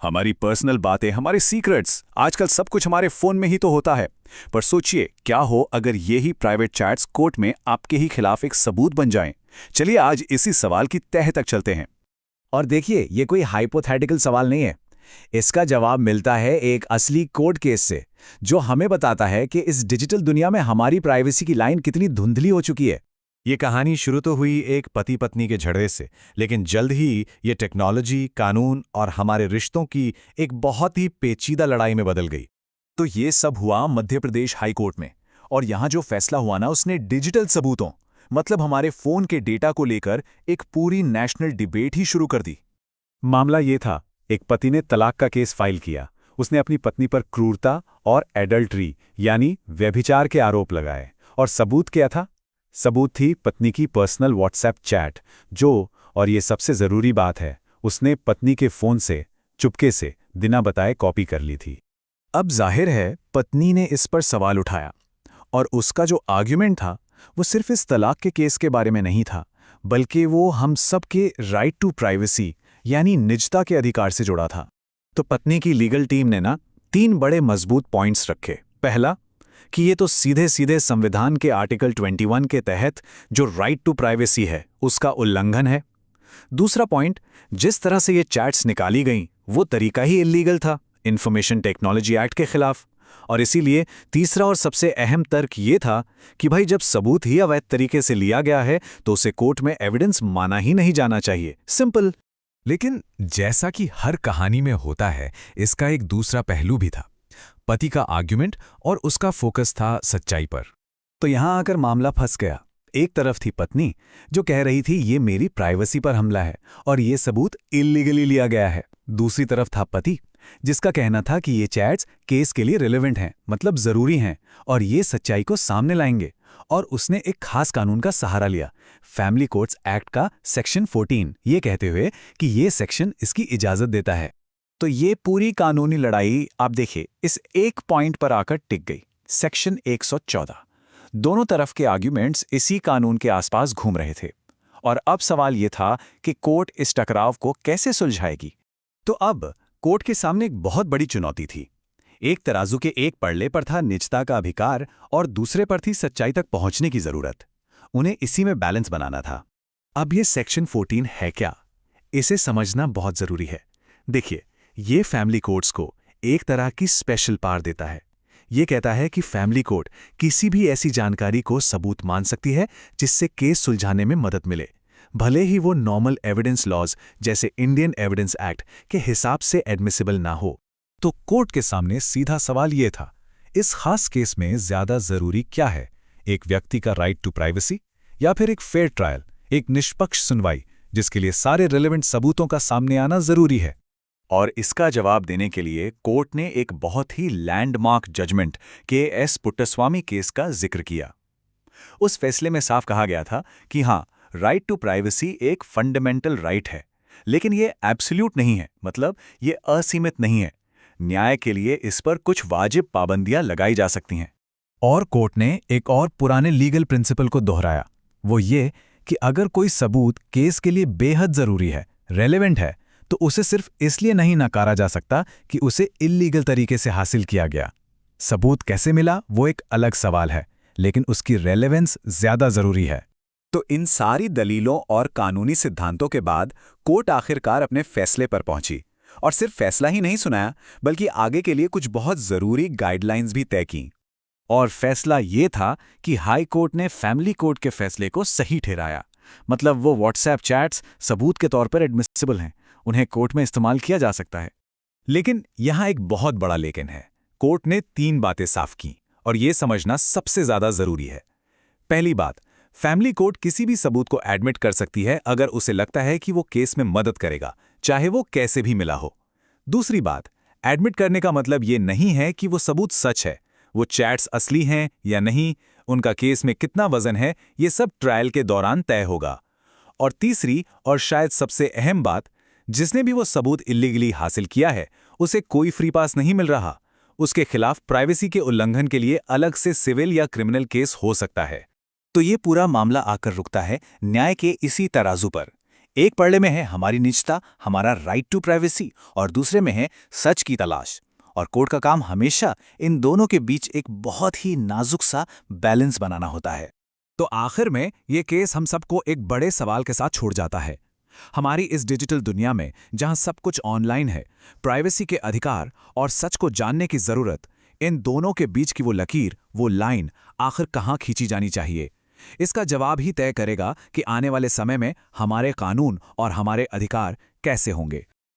हमारी पर्सनल बातें, हमारे सीक्रेट्स, आजकल सब कुछ हमारे फोन में ही तो होता है। पर सोचिए, क्या हो अगर ये ही प्राइवेट चैट्स कोर्ट में आपके ही खिलाफ एक सबूत बन जाएं। चलिए आज इसी सवाल की तह तक चलते हैं। और देखिए, ये कोई हाइपोथेटिकल सवाल नहीं है। इसका जवाब मिलता है एक असली कोर्ट केस से, जो हमें बताता है कि इस डिजिटल दुनिया में हमारी प्राइवेसी की लाइन कितनी धुंधली हो चुकी है। ये कहानी शुरू तो हुई एक पति पत्नी के झगड़े से, लेकिन जल्द ही ये टेक्नोलॉजी, कानून और हमारे रिश्तों की एक बहुत ही पेचीदा लड़ाई में बदल गई। तो ये सब हुआ मध्य प्रदेश हाई कोर्ट में। और यहाँ जो फैसला हुआ ना, उसने डिजिटल सबूतों, मतलब हमारे फोन के डेटा को लेकर एक पूरी नेशनल डिबेट ही शुरू कर दी। मामला ये था, एक पति ने तलाक का केस फाइल किया। उसने अपनी पत्नी पर क्रूरता और एडल्ट्री यानी व्यभिचार के आरोप लगाए। और सबूत क्या था? सबूत थी पत्नी की पर्सनल व्हाट्सएप चैट, जो, और ये सबसे ज़रूरी बात है, उसने पत्नी के फ़ोन से चुपके से बिना बताए कॉपी कर ली थी। अब जाहिर है पत्नी ने इस पर सवाल उठाया, और उसका जो आर्ग्यूमेंट था वो सिर्फ इस तलाक के केस के बारे में नहीं था, बल्कि वो हम सब के राइट टू प्राइवेसी यानी निजता के अधिकार से जुड़ा था। तो पत्नी की लीगल टीम ने ना 3 बड़े मजबूत पॉइंट्स रखे। पहला, कि ये तो सीधे सीधे संविधान के आर्टिकल 21 के तहत जो राइट टू प्राइवेसी है उसका उल्लंघन है। दूसरा पॉइंट, जिस तरह से ये चैट्स निकाली गईं वो तरीका ही इल्लीगल था, इंफॉर्मेशन टेक्नोलॉजी एक्ट के खिलाफ। और इसीलिए तीसरा और सबसे अहम तर्क ये था कि भाई जब सबूत ही अवैध तरीके से लिया गया है तो उसे कोर्ट में एविडेंस माना ही नहीं जाना चाहिए। सिंपल। लेकिन जैसा कि हर कहानी में होता है, इसका एक दूसरा पहलू भी था, पति का आर्ग्यूमेंट, और उसका फोकस था सच्चाई पर। तो यहाँ आकर मामला फंस गया। एक तरफ थी पत्नी, जो कह रही थी ये मेरी प्राइवेसी पर हमला है और ये सबूत इल्लीगली लिया गया है। दूसरी तरफ था पति, जिसका कहना था कि ये चैट्स केस के लिए रिलेवेंट हैं, मतलब ज़रूरी हैं, और ये सच्चाई को सामने लाएंगे। और उसने एक खास कानून का सहारा लिया, फैमिली कोर्ट्स एक्ट का सेक्शन 14, ये कहते हुए कि ये सेक्शन इसकी इजाज़त देता है। तो ये पूरी कानूनी लड़ाई आप देखिए इस एक पॉइंट पर आकर टिक गई, सेक्शन 114। दोनों तरफ के आर्ग्यूमेंट्स इसी कानून के आसपास घूम रहे थे। और अब सवाल ये था कि कोर्ट इस टकराव को कैसे सुलझाएगी। तो अब कोर्ट के सामने एक बहुत बड़ी चुनौती थी। एक तराजू के एक पड़ले पर था निजता का अधिकार और दूसरे पर थी सच्चाई तक पहुंचने की जरूरत। उन्हें इसी में बैलेंस बनाना था। अब ये सेक्शन 14 है क्या, इसे समझना बहुत जरूरी है। देखिए, ये फैमिली कोर्ट्स को एक तरह की स्पेशल पावर देता है। ये कहता है कि फैमिली कोर्ट किसी भी ऐसी जानकारी को सबूत मान सकती है जिससे केस सुलझाने में मदद मिले, भले ही वो नॉर्मल एविडेंस लॉज जैसे इंडियन एविडेंस एक्ट के हिसाब से एडमिसिबल ना हो। तो कोर्ट के सामने सीधा सवाल ये था, इस खास केस में ज्यादा जरूरी क्या है, एक व्यक्ति का राइट टू प्राइवेसी या फिर एक फेयर ट्रायल, एक निष्पक्ष सुनवाई जिसके लिए सारे रिलेवेंट सबूतों का सामने आना जरूरी है। और इसका जवाब देने के लिए कोर्ट ने एक बहुत ही landmark judgment K S. Puttaswamy case का जिक्र किया। उस फैसले में साफ कहा गया था कि हाँ, राइट टू प्राइवेसी एक फंडामेंटल राइट है, लेकिन ये एब्सोल्यूट नहीं है, मतलब ये असीमित नहीं है। न्याय के लिए इस पर कुछ वाजिब पाबंदियां लगाई जा सकती हैं। और कोर्ट ने एक और पुराने लीगल प्रिंसिपल को दोहराया, वो ये कि अगर कोई सबूत केस के लिए बेहद जरूरी है, रेलेवेंट है, तो उसे सिर्फ इसलिए नहीं नकारा जा सकता कि उसे इल्लीगल तरीके से हासिल किया गया। सबूत कैसे मिला वो एक अलग सवाल है, लेकिन उसकी रेलेवेंस ज्यादा जरूरी है। तो इन सारी दलीलों और कानूनी सिद्धांतों के बाद कोर्ट आखिरकार अपने फैसले पर पहुंची। और सिर्फ फैसला ही नहीं सुनाया, बल्कि आगे के लिए कुछ बहुत जरूरी गाइडलाइंस भी तय की। और फैसला ये था कि हाई कोर्ट ने फैमिली कोर्ट के फैसले को सही ठहराया। मतलब वो व्हाट्सएप चैट्स सबूत के तौर पर एडमिसिबल हैं, उन्हें कोर्ट में इस्तेमाल किया जा सकता है। लेकिन यहां एक बहुत बड़ा लेकिन है। कोर्ट ने 3 बातें साफ की, और यह समझना सबसे ज्यादा जरूरी है। पहली बात, फैमिली कोर्ट किसी भी सबूत को एडमिट कर सकती है अगर उसे लगता है कि वो केस में मदद करेगा, चाहे वो कैसे भी मिला हो। दूसरी बात, एडमिट करने का मतलब ये नहीं है कि वो सबूत सच है, वो चैट्स असली हैं या नहीं, उनका केस में कितना वजन है, ये सब ट्रायल के दौरान तय होगा। और तीसरी और शायद सबसे अहम बात, जिसने भी वो सबूत इल्लीगली हासिल किया है, उसे कोई फ्री पास नहीं मिल रहा। उसके खिलाफ प्राइवेसी के उल्लंघन के लिए अलग से सिविल या क्रिमिनल केस हो सकता है। तो ये पूरा मामला आकर रुकता है न्याय के इसी तराजू पर। एक पड़े में है हमारी निजता, हमारा राइट टू प्राइवेसी, और दूसरे में है सच की तलाश। और कोर्ट का काम हमेशा इन दोनों के बीच एक बहुत ही नाजुक सा बैलेंस बनाना होता है। तो आखिर में ये केस हम सबको एक बड़े सवाल के साथ छोड़ जाता है। हमारी इस डिजिटल दुनिया में जहां सब कुछ ऑनलाइन है, प्राइवेसी के अधिकार और सच को जानने की जरूरत, इन दोनों के बीच की वो लकीर, वो लाइन आखिर कहां खींची जानी चाहिए? इसका जवाब ही तय करेगा कि आने वाले समय में हमारे कानून और हमारे अधिकार कैसे होंगे।